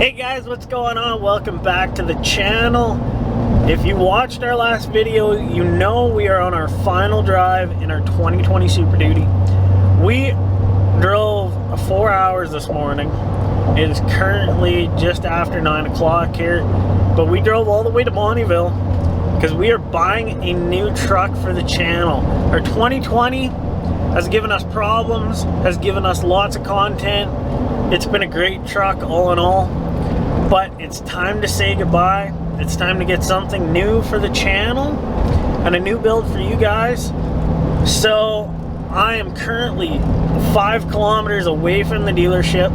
Hey guys, what's going on? Welcome back to the channel. If you watched our last video, you know we are on our final drive in our 2020 Super Duty. We drove 4 hours this morning. It is currently just after 9 o'clock here, but we drove all the way to Bonnyville because we are buying a new truck for the channel. Our 2020 has given us problems, has given us lots of content. It's been a great truck all in all, but it's time to say goodbye. It's time to get something new for the channel and a new build for you guys. So I am currently 5 kilometers away from the dealership.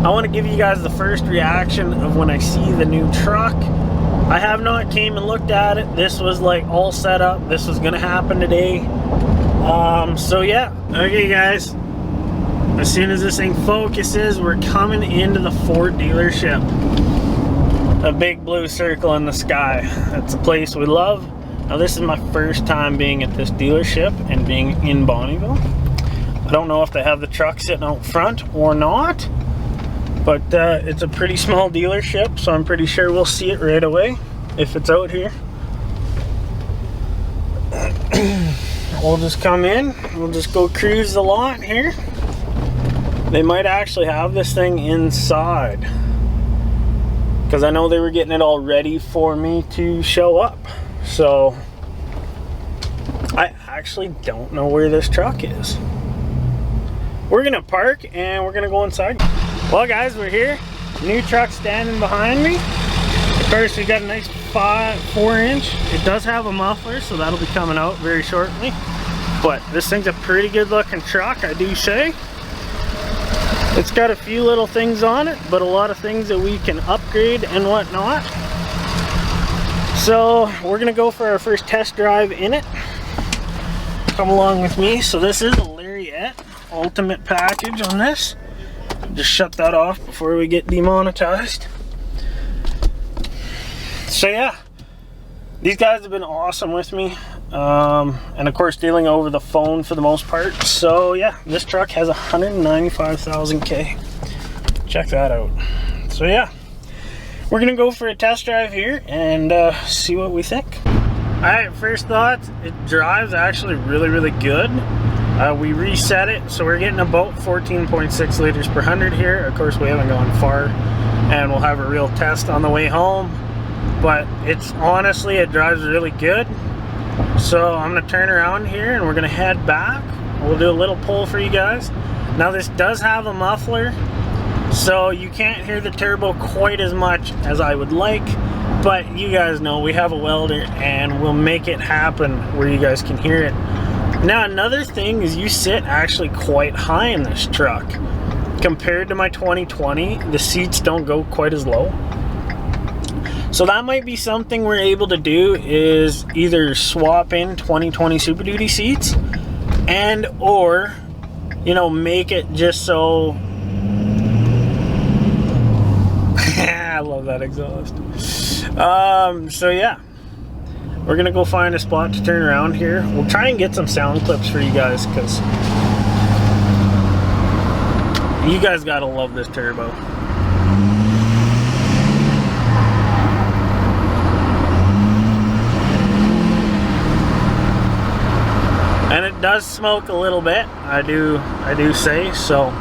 I want to give you guys the first reaction of when I see the new truck. I have not came and looked at it. This was like all set up. This was going to happen today. So yeah. Okay guys. As soon as this thing focuses, we're coming into the Ford dealership. A big blue circle in the sky. That's a place we love. Now this is my first time being at this dealership and being in Bonnyville. I don't know if they have the truck sitting out front or not, but it's a pretty small dealership, so I'm pretty sure we'll see it right away if it's out here. We'll just come in, we'll just go cruise the lot here. They might actually have this thing inside, because I know they were getting it all ready for me to show up. So I actually don't know where this truck is. We're gonna park and we're gonna go inside. Well guys, we're here. New truck standing behind me. Of course, we got a nice 4-inch. It does have a muffler, so that'll be coming out very shortly. But this thing's a pretty good looking truck, I do say. It's got a few little things on it, but a lot of things that we can upgrade and whatnot. So we're gonna go for our first test drive in it. Come along with me. So this is a Lariat Ultimate package on this. Just shut that off before we get demonetized. So yeah, these guys have been awesome with me. And of course dealing over the phone for the most part. So yeah, this truck has 195,000 K. Check that out. So yeah, we're gonna go for a test drive here and see what we think. Alright, first thoughts, it drives actually really good. We reset it, so we're getting about 14.6 liters per 100 here. Of course we haven't gone far, and we'll have a real test on the way home, but it's honestly, it drives really good. So I'm gonna turn around here and we're gonna head back. We'll do a little pull for you guys. Now this does have a muffler, so you can't hear the turbo quite as much as I would like, but you guys know we have a welder and we'll make it happen where you guys can hear it. Now another thing is you sit actually quite high in this truck. Compared to my 2020, the seats don't go quite as low. So that might be something we're able to do, is either swap in 2020 Super Duty seats and or, you know, make it just so I love that exhaust. So yeah, we're gonna go find a spot to turn around here. We'll try and get some sound clips for you guys, because you guys gotta love this turbo. And it does smoke a little bit, I do say. So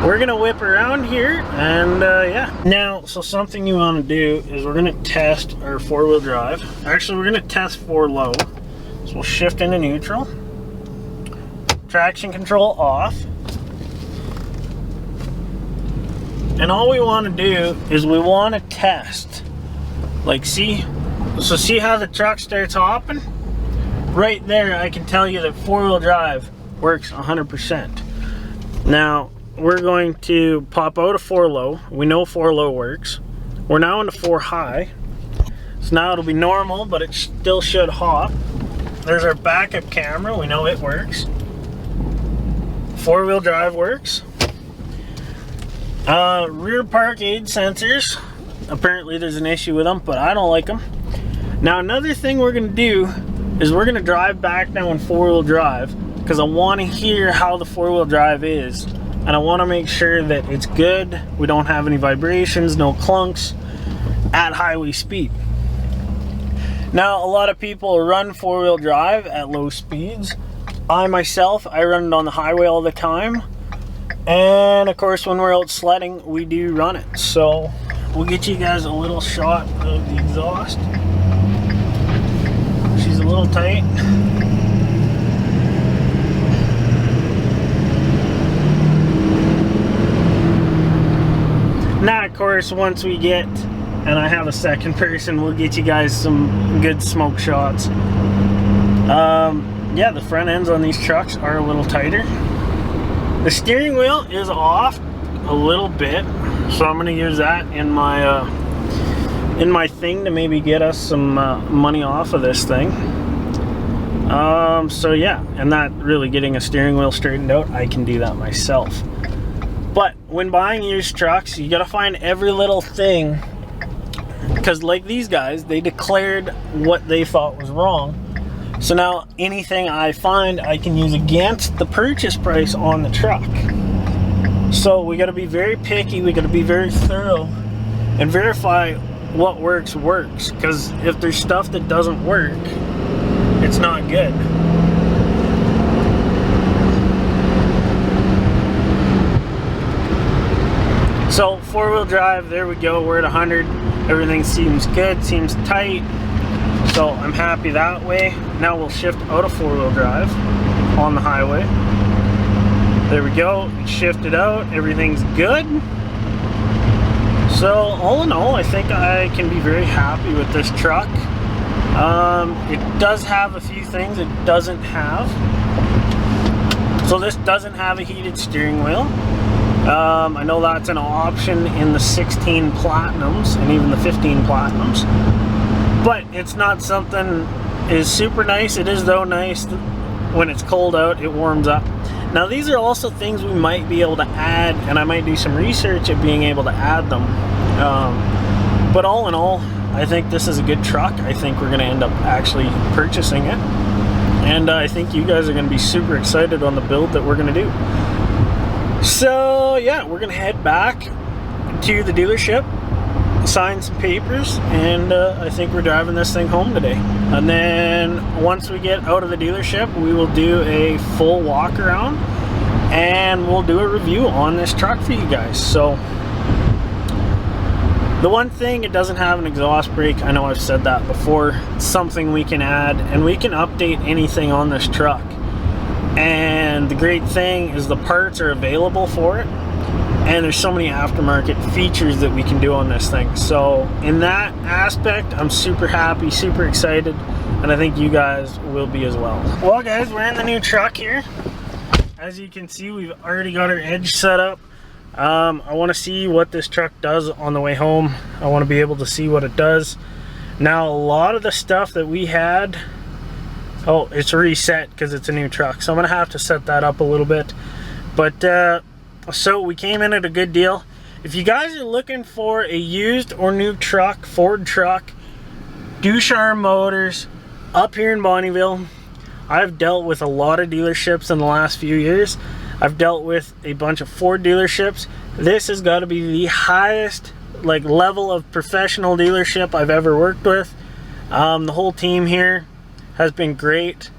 we're gonna whip around here and yeah. Now, so something you want to do is we're gonna test our 4-wheel drive. Actually, we're gonna test 4 low. So we'll shift into neutral. Traction control off. And all we want to do is we want to test. Like, see how the truck starts hopping? Right there, I can tell you that 4-wheel drive works 100%. Now, we're going to pop out of 4 low. We know 4 low works. We're now into 4 high. So now it'll be normal, but it still should hop. There's our backup camera. We know it works. 4-wheel drive works. Rear park aid sensors. Apparently there's an issue with them, but I don't like them. Now another thing we're going to do is we're gonna drive back now in 4-wheel drive, because I want to hear how the 4-wheel drive is and I want to make sure that it's good. We don't have any vibrations, no clunks at highway speed. Now, a lot of people run four-wheel drive at low speeds. I myself, I run it on the highway all the time. And of course, when we're out sledding, we do run it. So we'll get you guys a little shot of the exhaust. She's a little tight. Now, of course, once we get, and I have a second person, we'll get you guys some good smoke shots. Yeah, the front ends on these trucks are a little tighter. The steering wheel is off a little bit, so I'm going to use that in my thing to maybe get us some money off of this thing. So yeah, and that really getting a steering wheel straightened out, I can do that myself. But when buying used trucks, you got to find every little thing, because like these guys, they declared what they thought was wrong. So now anything I find, I can use against the purchase price on the truck. So we got to be very picky, we got to be very thorough and verify what works, because if there's stuff that doesn't work, it's not good. So four-wheel drive, there we go, we're at 100. Everything seems good, seems tight. So I'm happy that way. Now we'll shift out of four-wheel drive on the highway. There we go, it shifted out, everything's good. So all in all, I think I can be very happy with this truck. It does have a few things it doesn't have. So this doesn't have a heated steering wheel. I know that's an option in the 16 Platinums and even the 15 Platinums. But it's not something is super nice. It is though nice when it's cold out, it warms up. Now these are also things we might be able to add, and I might do some research at being able to add them. But all in all, I think this is a good truck. I think we're going to end up actually purchasing it. And I think you guys are going to be super excited on the build that we're going to do. So yeah, we're going to head back to the dealership, sign some papers, and I think we're driving this thing home today. And then once we get out of the dealership, we will do a full walk around and we'll do a review on this truck for you guys. So the one thing, it doesn't have an exhaust brake. I know I've said that before. It's something we can add, and we can update anything on this truck. And the great thing is the parts are available for it. And there's so many aftermarket features that we can do on this thing. So in that aspect, I'm super happy, super excited, and I think you guys will be as well. Well guys, we're in the new truck here. As you can see, we've already got our edge set up. I want to see what this truck does on the way home. I want to be able to see what it does. Now a lot of the stuff that we had, oh, it's reset because it's a new truck. So I'm going to have to set that up a little bit. But so we came in at a good deal. If you guys are looking for a used or new truck, Ford truck, Ducharme Motors, up here in Bonnyville, I've dealt with a lot of dealerships in the last few years. I've dealt with a bunch of Ford dealerships. This has got to be the highest level of professional dealership I've ever worked with. The whole team here has been great.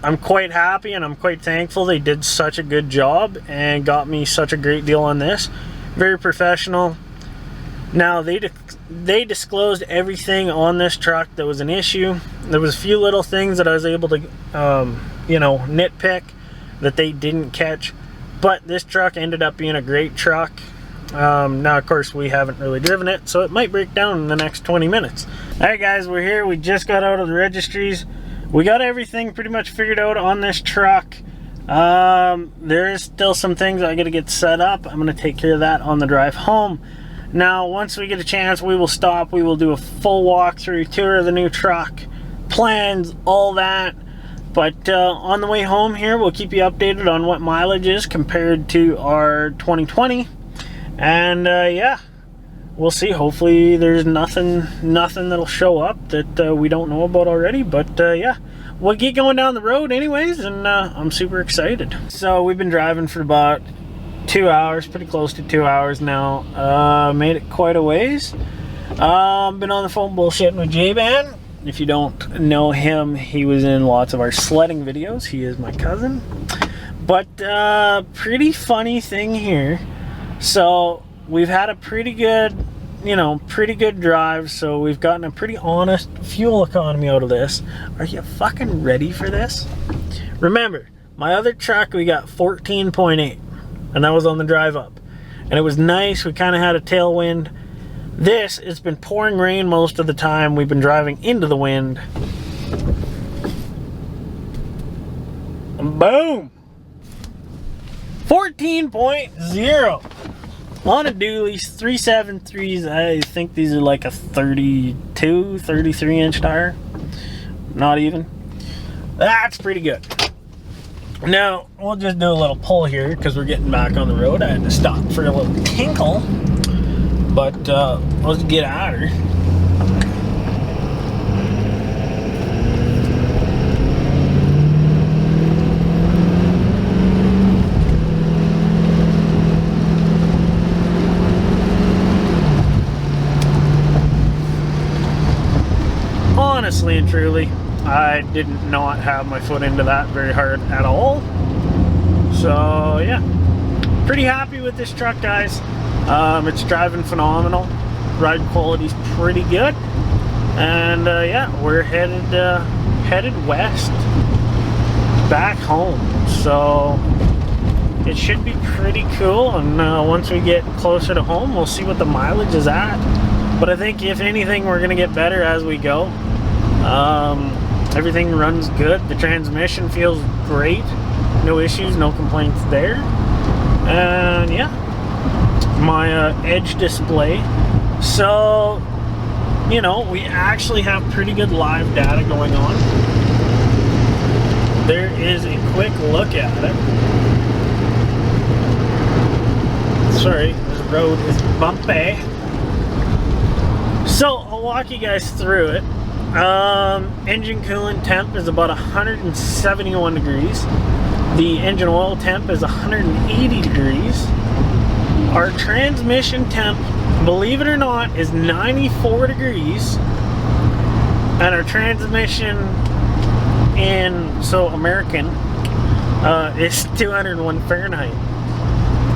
I'm quite happy and I'm quite thankful they did such a good job and got me such a great deal on this. Very professional. Now they disclosed everything on this truck that was an issue. There was a few little things that I was able to you know, nitpick that they didn't catch, but this truck ended up being a great truck. Now of course we haven't really driven it, so it might break down in the next 20 minutes. Alright guys, we're here. We just got out of the registries. We got everything pretty much figured out on this truck. There's still some things I gotta get set up. I'm gonna take care of that on the drive home. Now once we get a chance, we will stop. We will do a full walkthrough tour of the new truck, plans, all that. But on the way home here, we'll keep you updated on what mileage is compared to our 2020. And yeah, we'll see. Hopefully there's nothing that'll show up that we don't know about already. But yeah, we'll get going down the road anyways, and I'm super excited. So we've been driving for about 2 hours, pretty close to 2 hours now. Made it quite a ways. Been on the phone bullshitting with J-Man. If you don't know him, he was in lots of our sledding videos. He is my cousin. But pretty funny thing here. So we've had a pretty good, pretty good drive. So we've gotten a pretty honest fuel economy out of this. Are you fucking ready for this? Remember, my other truck, we got 14.8. And that was on the drive up. And it was nice. We kind of had a tailwind. This, it's been pouring rain most of the time. We've been driving into the wind. Boom! 14.0 on a dually, 373s. I think these are like a 32, 33 inch tire. Not even. That's pretty good. Now, we'll just do a little pull here because we're getting back on the road. I had to stop for a little tinkle. But let's get at her. Honestly and truly, I did not have my foot into that very hard at all. So yeah, pretty happy with this truck, guys. It's driving phenomenal. Ride quality's pretty good, and yeah, we're headed west, back home. So it should be pretty cool. And once we get closer to home, we'll see what the mileage is at. But I think if anything, we're gonna get better as we go. Everything runs good. The transmission feels great. No issues, no complaints there. And yeah. My edge display. So, we actually have pretty good live data going on. There is a quick look at it. Sorry, this road is bumpy. So, I'll walk you guys through it. Engine coolant temp is about 171 degrees. The engine oil temp is 180 degrees. Our transmission temp, believe it or not, is 94 degrees. And our transmission American, is 201 Fahrenheit.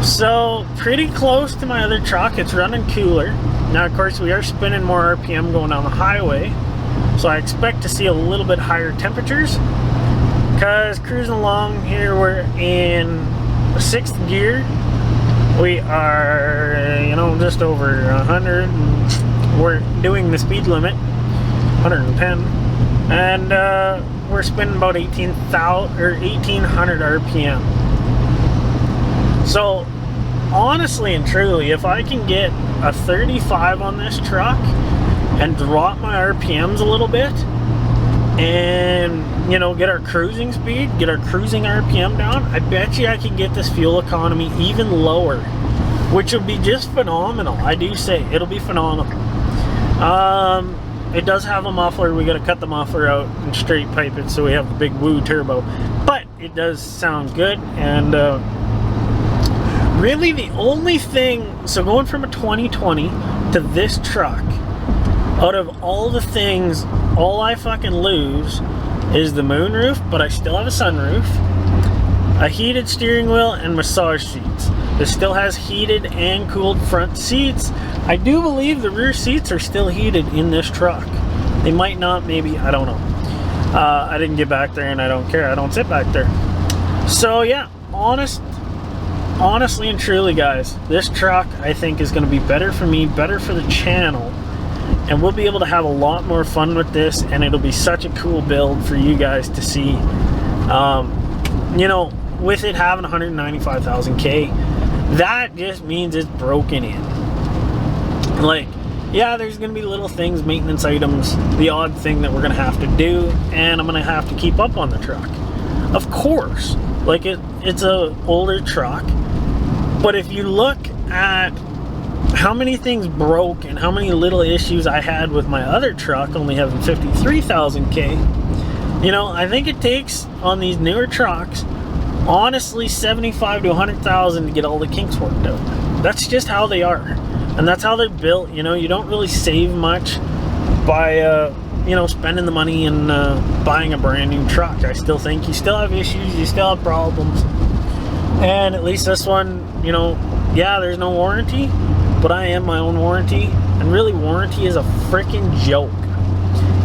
So, pretty close to my other truck. It's running cooler. Now, of course, we are spinning more RPM going down the highway. So, I expect to see a little bit higher temperatures. Because cruising along here, we're in 6th gear. We are, just over 100, and we're doing the speed limit, 110, and we're spinning about 1800 RPM. So, honestly and truly, if I can get a 35 on this truck and drop my RPMs a little bit, and get our cruising speed, get our cruising RPM down, I bet you I can get this fuel economy even lower, which will be just phenomenal. I do say it'll be phenomenal. It does have a muffler. We got to cut the muffler out and straight pipe it so we have the big woo turbo, but it does sound good. And really the only thing, so going from a 2020 to this truck, out of all the things, all I fucking lose is the moonroof, but I still have a sunroof, a heated steering wheel, and massage seats. This still has heated and cooled front seats. I do believe the rear seats are still heated in this truck. They might not, maybe, I don't know. I didn't get back there and I don't care. I don't sit back there. So yeah, honestly and truly, guys, this truck I think is going to be better for me, better for the channel. And we'll be able to have a lot more fun with this, and it'll be such a cool build for you guys to see. With it having 195,000 K, that just means it's broken in. Like, yeah, there's going to be little things, maintenance items, the odd thing that we're going to have to do, and I'm going to have to keep up on the truck. Of course, like it's a older truck, but if you look at how many things broke and how many little issues I had with my other truck, only having 53,000 K, You know, I think it takes on these newer trucks, honestly, 75 to 100,000 to get all the kinks worked out. That's just how they are, and that's how they're built. You know, you don't really save much by you know, spending the money and buying a brand new truck. I still think you still have issues, you still have problems, and at least this one, you know, yeah, there's no warranty, but I am my own warranty, and really warranty is a freaking joke.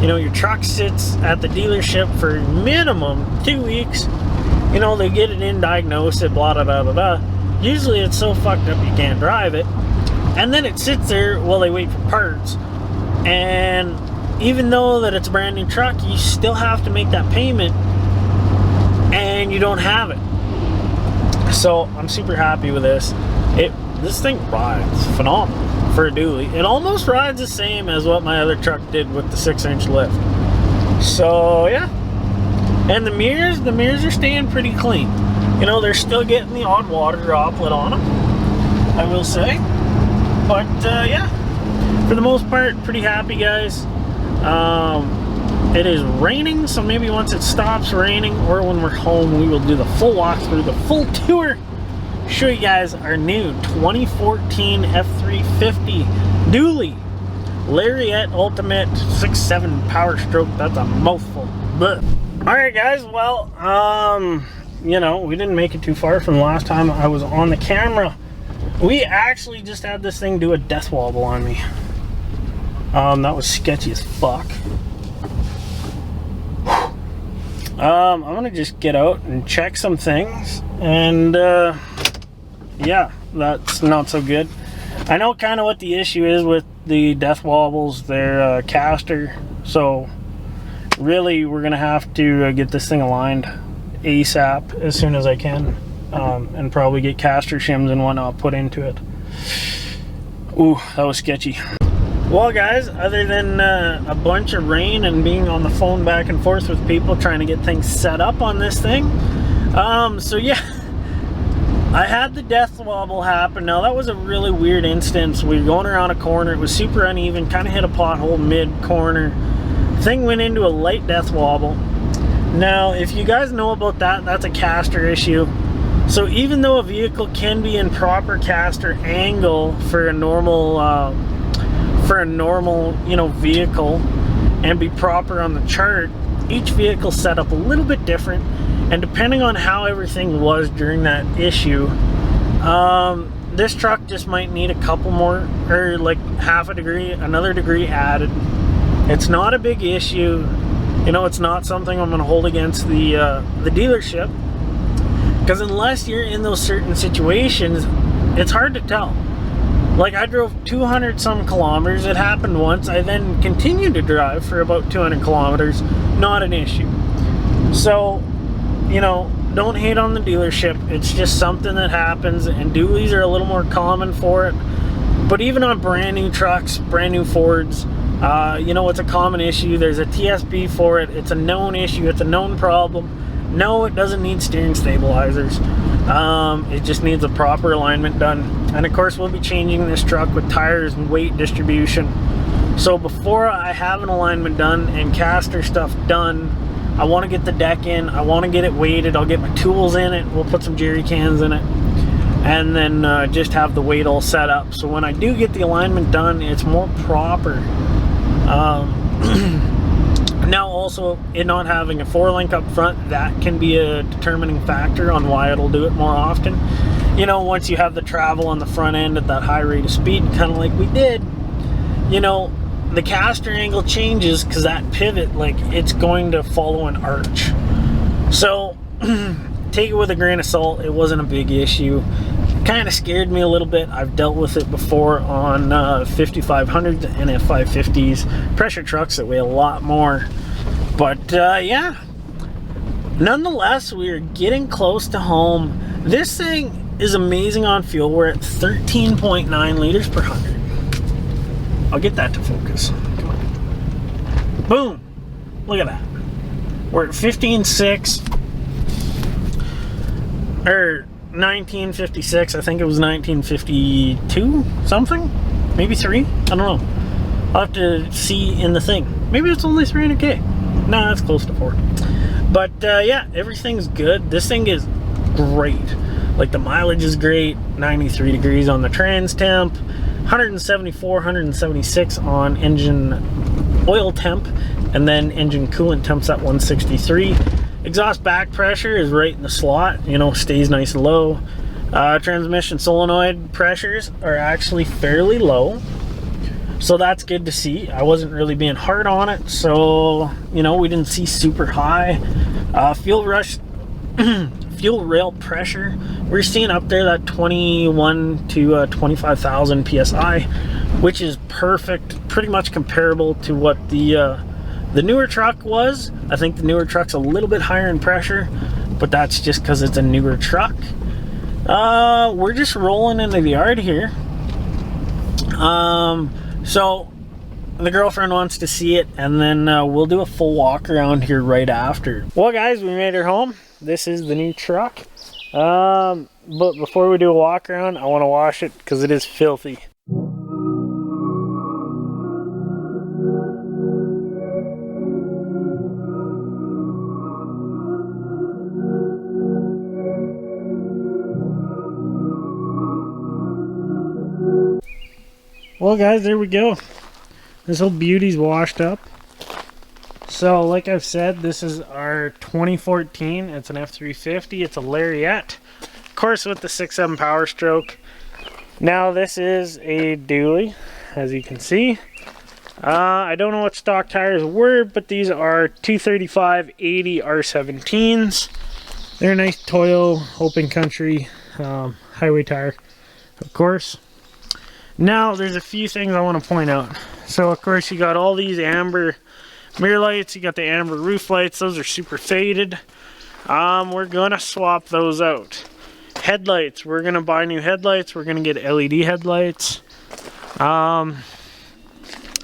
You know, your truck sits at the dealership for minimum 2 weeks. You know, they get it in, diagnose it, blah, da, da, da, da. Usually it's so fucked up you can't drive it. And then it sits there while they wait for parts. And even though that it's a brand new truck, you still have to make that payment, and you don't have it. So I'm super happy with this. This thing rides phenomenal for a dually. It almost rides the same as what my other truck did with the 6-inch lift. So yeah. And the mirrors are staying pretty clean. You know, they're still getting the odd water droplet on them, I will say. But yeah, for the most part, pretty happy, guys. It is raining, so maybe once it stops raining, or when we're home, we will do the full walkthrough, the full tour, show you guys our new 2014 F350 dually Lariat Ultimate 6.7 Powerstroke. That's a mouthful. But alright guys, well, you know, we didn't make it too far from the last time I was on the camera. We actually just had this thing do a death wobble on me. That was sketchy as fuck. I'm gonna just get out and check some things, and yeah, that's not so good. I know kind of what the issue is with the death wobbles. They're caster, so really we're gonna have to get this thing aligned ASAP as soon as I can, and probably get caster shims and whatnot put into it. Ooh, that was sketchy. Well guys, other than a bunch of rain and being on the phone back and forth with people trying to get things set up on this thing, so yeah, I had the death wobble happen. Now that was a really weird instance. We were going around a corner, it was super uneven, kind of hit a pothole mid-corner. Thing went into a light death wobble. Now if you guys know about that, that's a caster issue. So even though a vehicle can be in proper caster angle for a normal you know, vehicle, and be proper on the chart, each vehicle set up a little bit different, and depending on how everything was during that issue, this truck just might need a couple more, or like half a degree, another degree added. It's not a big issue, you know, it's not something I'm gonna hold against the dealership, because unless you're in those certain situations, it's hard to tell. Like, I drove 200 some kilometers. It happened once. I then continued to drive for about 200 kilometers. Not an issue. So, you know, don't hate on the dealership. It's just something that happens, and dualies are a little more common for it. But even on brand new trucks, brand new Fords, you know, it's a common issue. There's a TSB for it. It's a known issue. It's a known problem. No, it doesn't need steering stabilizers. It just needs a proper alignment done. And of course, we'll be changing this truck with tires and weight distribution. So before I have an alignment done and caster stuff done, I want to get the deck in. I want to get it weighted. I'll get my tools in it. We'll put some jerry cans in it, and then just have the weight all set up. So when I do get the alignment done, it's more proper. Now also, it not having a 4-link up front, that can be a determining factor on why it'll do it more often. You know, once you have the travel on the front end at that high rate of speed, kind of like we did, you know, the caster angle changes because that pivot, like, it's going to follow an arch. So take it with a grain of salt. It wasn't a big issue. Kind of scared me a little bit. I've dealt with it before on 5500s and F550s, pressure trucks that weigh a lot more. But yeah, nonetheless, we're getting close to home. This thing is amazing on fuel. We're at 13.9 liters per 100. I'll get that to focus. Come on. Boom! Look at that. We're at 15.6, or 1956. I think it was 1952 something, maybe 3. I don't know. I'll have to see in the thing. Maybe it's only 300k. Nah, it's close to 4. But yeah, everything's good. This thing is great. Like the mileage is great, 93 degrees on the trans temp, 174, 176 on engine oil temp, and then engine coolant temps at 163. Exhaust back pressure is right in the slot, you know, stays nice and low. Transmission solenoid pressures are actually fairly low, so that's good to see. I wasn't really being hard on it, so you know, we didn't see super high. Fuel rail pressure, we're seeing up there that 21 to 25,000 psi, which is perfect, pretty much comparable to what the newer truck was. I think the newer truck's a little bit higher in pressure, but that's just because it's a newer truck. We're just rolling into the yard here. So the girlfriend wants to see it, and then we'll do a full walk around here right after. Well guys, we made her home. This is the new truck. But before we do a walk around, I want to wash it because it is filthy. Well guys, there we go. This whole beauty's washed up. So like I've said, this is our 2014. It's an F350. It's a Lariat. Of course with the 6.7 Powerstroke. Now this is a dually, as you can see. I don't know what stock tires were, but these are 235/80 R17s. They're a nice Toyo open country highway tire, of course. Now there's a few things I want to point out. So of course you got all these amber mirror lights, you got the amber roof lights, those are super faded. We're gonna swap those out. Headlights, we're gonna buy new headlights, we're gonna get LED headlights.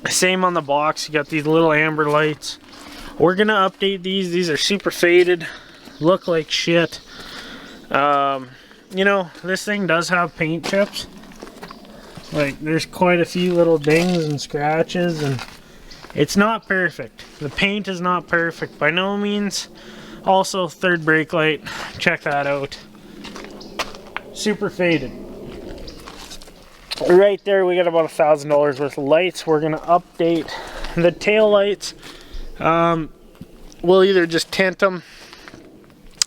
Same on the box, you got these little amber lights. We're gonna update these are super faded, look like shit. You know, this thing does have paint chips. Like, there's quite a few little dings and scratches, and it's not perfect. The paint is not perfect by no means. Also, third brake light, check that out. Super faded. Right there, we got about $1,000 worth of lights. We're gonna update the tail lights. We'll either just tint them.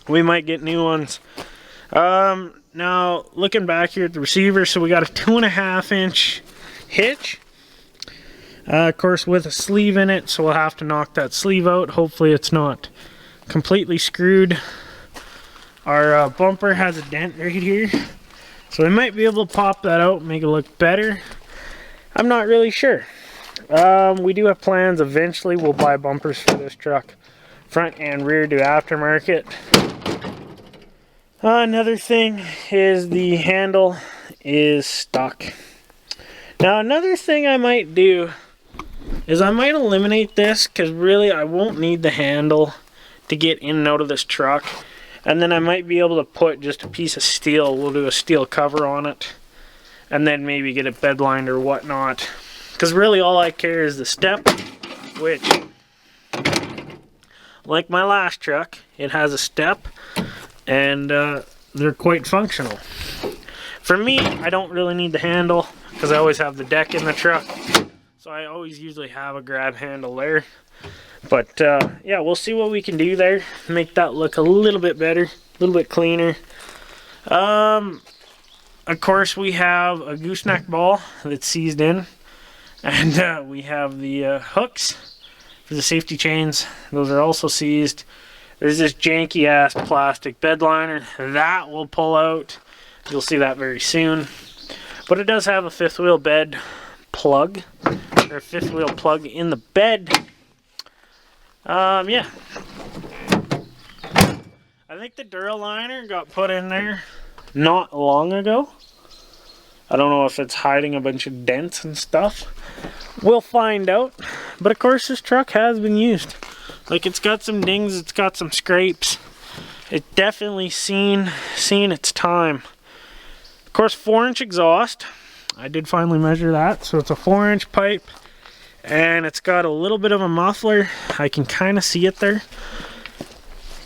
We might get new ones. Now, looking back here at the receiver, so we got a 2.5-inch hitch. Of course, with a sleeve in it, so we'll have to knock that sleeve out. Hopefully it's not completely screwed. Our bumper has a dent right here, so we might be able to pop that out and make it look better. I'm not really sure. We do have plans. Eventually we'll buy bumpers for this truck, front and rear, do aftermarket. Another thing is the handle is stuck. Now another thing I might do is I might eliminate this, because really I won't need the handle to get in and out of this truck. And then I might be able to put just a piece of steel. We'll do a steel cover on it, and then maybe get it bed lined or whatnot. Because really all I care is the step, which, like my last truck, it has a step. And they're quite functional. For me, I don't really need the handle because I always have the deck in the truck, so I always usually have a grab handle there. But yeah, we'll see what we can do there, make that look a little bit better, a little bit cleaner. Of course, we have a gooseneck ball that's seized in, and we have the hooks for the safety chains. Those are also seized. There's this janky ass plastic bed liner that will pull out. You'll see that very soon. But it does have a fifth wheel bed plug, or a fifth wheel plug in the bed. Yeah. I think the Duraliner got put in there not long ago. I don't know if it's hiding a bunch of dents and stuff. We'll find out. But of course this truck has been used. Like, it's got some dings, it's got some scrapes. It's definitely seen its time. Of course, 4-inch exhaust. I did finally measure that. So it's a 4-inch pipe, and it's got a little bit of a muffler. I can kind of see it there.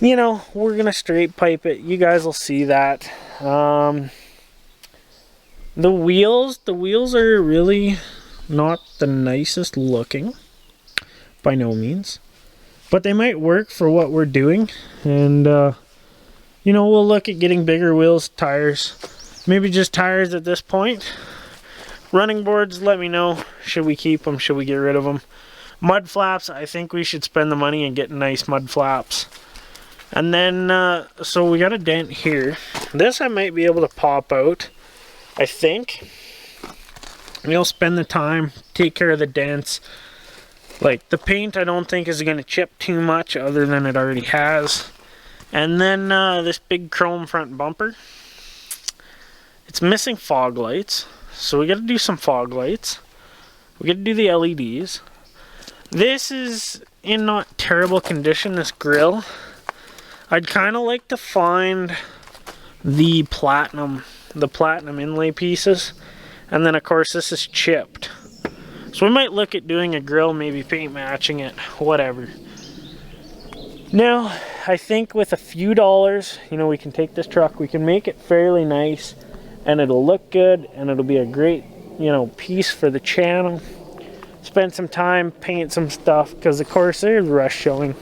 you know, we're gonna straight pipe it. You guys will see that. The wheels are really not the nicest looking, by no means, but they might work for what we're doing. And you know, we'll look at getting bigger wheels, tires, maybe just tires at this point. Running boards, let me know. Should we keep them? Should we get rid of them? Mud flaps, I think we should spend the money and get nice mud flaps. And then, so we got a dent here. This I might be able to pop out, I think. We'll spend the time, take care of the dents. Like, the paint I don't think is going to chip too much other than it already has. And then this big chrome front bumper. It's missing fog lights, so we got to do some fog lights. We got to do the LEDs. This is in not terrible condition, this grill. I'd kind of like to find the platinum inlay pieces. And then of course this is chipped. So we might look at doing a grill, maybe paint matching it, whatever. Now, I think with a few dollars, you know, we can take this truck, we can make it fairly nice, and it'll look good, and it'll be a great, you know, piece for the channel. Spend some time, paint some stuff, because of course there's rust showing.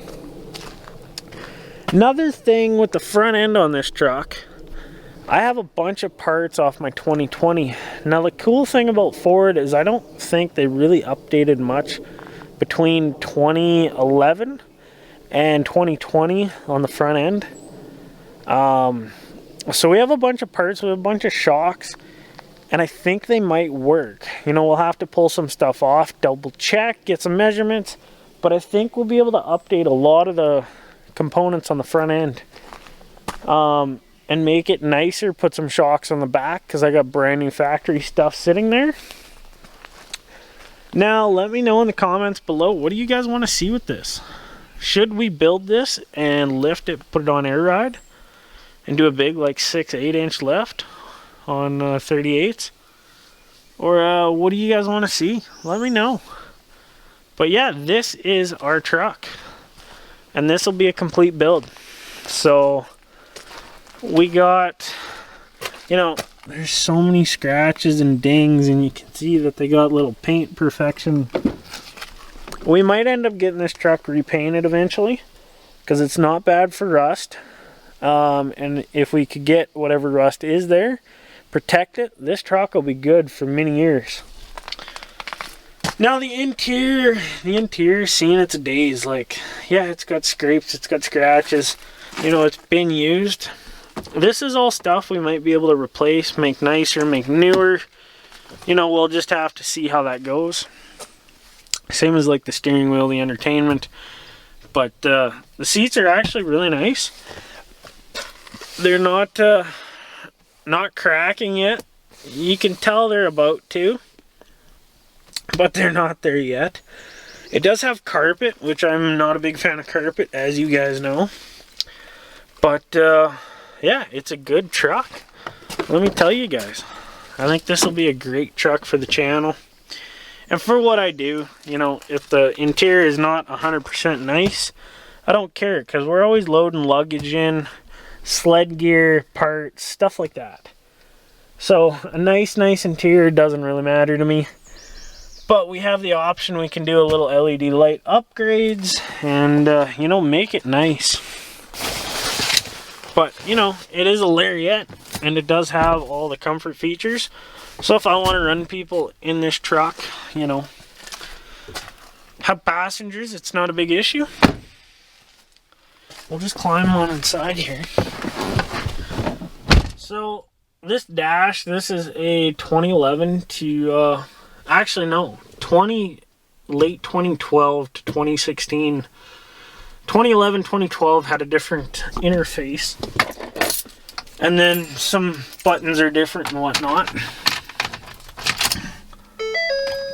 Another thing with the front end on this truck, I have a bunch of parts off my 2020. Now the cool thing about Ford is I don't think they really updated much between 2011 and 2020 on the front end. So we have a bunch of parts, we have a bunch of shocks, and I think they might work. You know, we'll have to pull some stuff off, double check, get some measurements, but I think we'll be able to update a lot of the components on the front end. And make it nicer, put some shocks on the back, because I got brand new factory stuff sitting there. Now let me know in the comments below, what do you guys want to see with this? Should we build this and lift it, put it on air ride, and do a big like 6-8 inch lift on 38s? Or what do you guys want to see? Let me know. But yeah, this is our truck, and this will be a complete build. So we got, you know, there's so many scratches and dings, and you can see that they got little paint perfection. We might end up getting this truck repainted eventually, because it's not bad for rust. And if we could get whatever rust is there, protect it, this truck will be good for many years. Now the interior seen its days. Like, yeah, it's got scrapes, it's got scratches, you know, it's been used. This is all stuff we might be able to replace, make nicer, make newer. You know, we'll just have to see how that goes. Same as like the steering wheel, the entertainment. But the seats are actually really nice. They're not cracking yet. You can tell they're about to, but they're not there yet. It does have carpet, which I'm not a big fan of carpet, as you guys know. But yeah, it's a good truck. Let me tell you guys, I think this will be a great truck for the channel. And for what I do, you know, if the interior is not 100% nice, I don't care, because we're always loading luggage in, sled gear, parts, stuff like that. So a nice interior doesn't really matter to me. But we have the option, we can do a little LED light upgrades and, you know, make it nice. But, you know, it is a Lariat, and it does have all the comfort features. So if I want to run people in this truck, you know, have passengers, it's not a big issue. We'll just climb on inside here. So this dash, this is a 2011 to, actually no, late 2012 to 2016. 2011, 2012 had a different interface, and then some buttons are different and whatnot.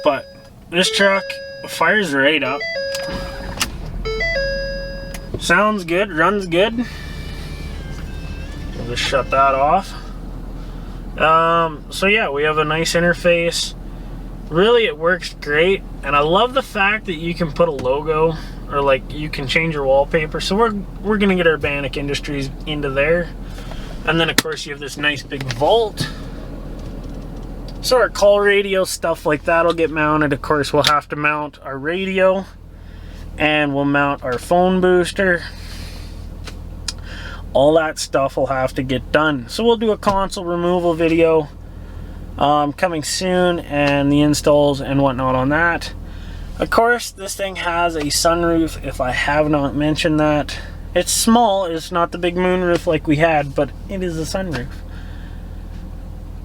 But this truck fires right up. Sounds good, runs good. We'll just shut that off. So yeah, we have a nice interface. Really, it works great, and I love the fact that you can put a logo or like you can change your wallpaper. So we're gonna get our Bannock Industries into there. And then of course you have this nice big vault. So our call radio, stuff like that will get mounted. Of course we'll have to mount our radio, and we'll mount our phone booster. All that stuff will have to get done. So we'll do a console removal video coming soon, and the installs and whatnot on that. Of course, this thing has a sunroof, if I have not mentioned that. It's small, it's not the big moonroof like we had, but it is a sunroof.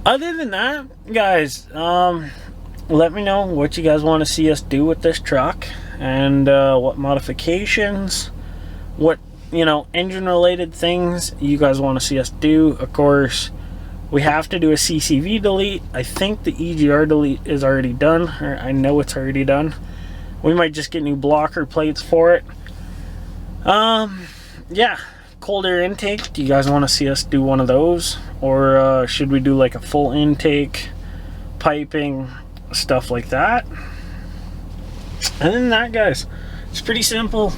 Other than that, guys, let me know what you guys want to see us do with this truck, and what modifications, what, you know, engine related things you guys want to see us do. Of course, we have to do a CCV delete. I think the EGR delete is already done, or I know it's already done. We might just get new blocker plates for it. Yeah, cold air intake. Do you guys want to see us do one of those, or should we do like a full intake, piping, stuff like that? Other than that, guys, it's pretty simple.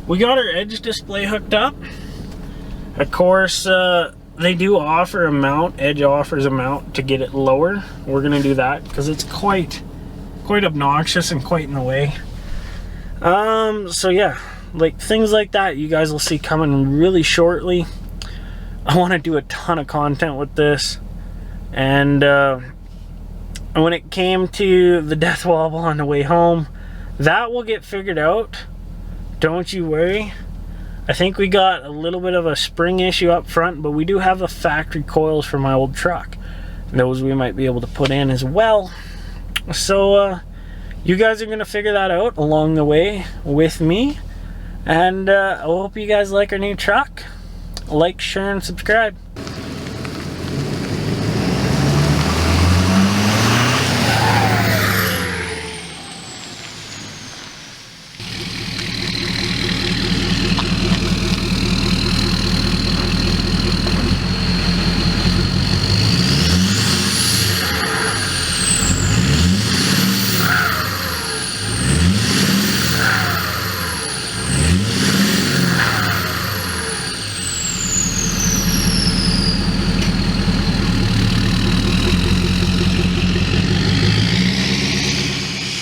We got our edge display hooked up. Of course, they do offer a mount. Edge offers a mount to get it lower. We're gonna do that because it's quite obnoxious and quite in the way. So yeah, like things like that you guys will see coming really shortly. I want to do a ton of content with this, and when it came to the death wobble on the way home, that will get figured out, don't you worry. I think we got a little bit of a spring issue up front, but we do have the factory coils from my old truck. Those we might be able to put in as well. So you guys are going to figure that out along the way with me. And I hope you guys like our new truck. Like, share, and subscribe.